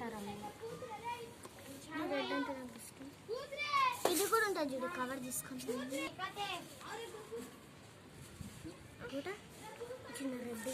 వేస్తారమ్మ. ఇది కూడా ఉంటుంది చూడు, కవర్ తీసుకుంటాను చిన్న రెడ్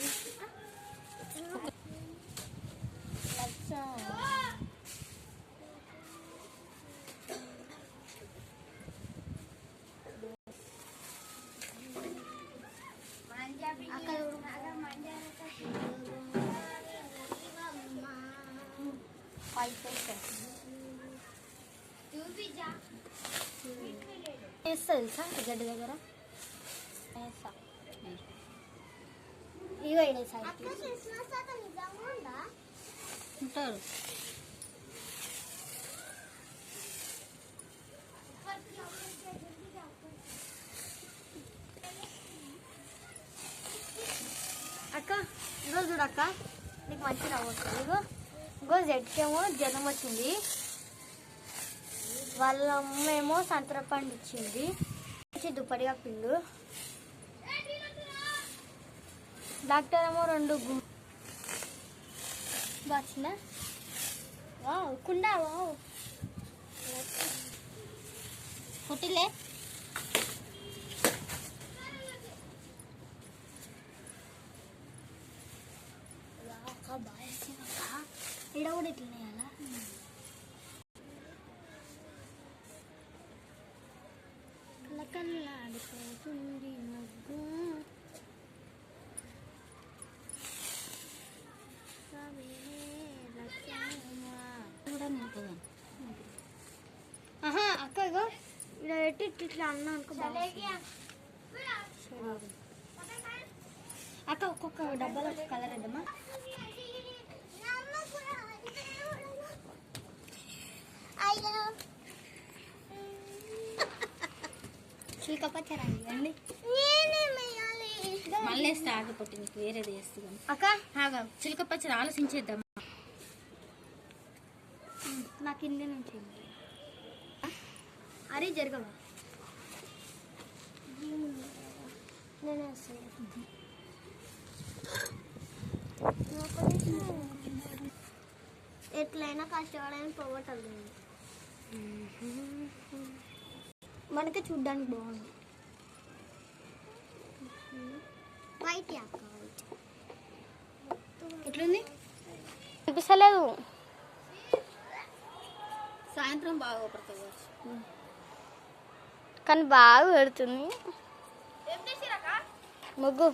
వేస్తా తెలుసా గడ్డ దగ్గర వేస్తా. ఇగో ఉంటారు అక్క. ఇగో చూడక్క, నీకు మంచి నవ్వుతుంది. ఇంకో జెడ్కేమో జ్వరం వచ్చింది, వాళ్ళ అమ్మేమో సంతర పండు ఇచ్చింది, దుప్పటిగా పిండు. డాక్టర్ ఏమో 2 వచ్చిందా. వావ్ కుండా వావ్ పుట్టిలే. బాగా ఇడ కూడా ఇట్లనే అలా కళ్ళకల్లాడిపోతుంది మగ్గు. అక్క ఇగో ఇలా పెట్టి ఇట్లా అన్నా అనుకో. అక్క ఒక్కొక్క డబ్బాలో ఒక కలర్ వేద్దామా. చిలకపచ్చ రండి మళ్ళీ వేస్తే ఆగిపోతే నీకు వేరేది వేస్తుంది అక్క. చిలకపచ్చ ఆలోచించేద్దాం. నాకు ఇండి నుంచి అరే జరగవా నేను ఎట్లయినా కష్టపడని పోగొట్టాలి. మనకి చూడ్డానికి బాగుంది. వైట్ అక్క ఎట్లుంది అనిపిస్తలేదు. సాయంత్రం బాగా పడుతుంది కానీ బాగా పెడుతుంది ముగ్గు.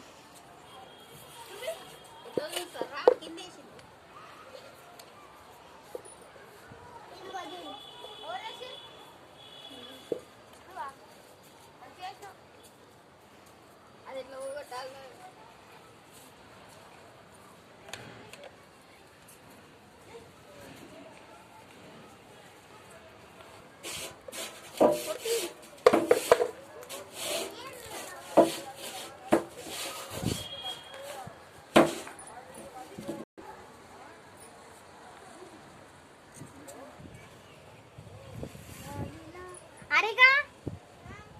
అరేగా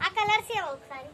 ఆ కలర్స్ ఒకసారి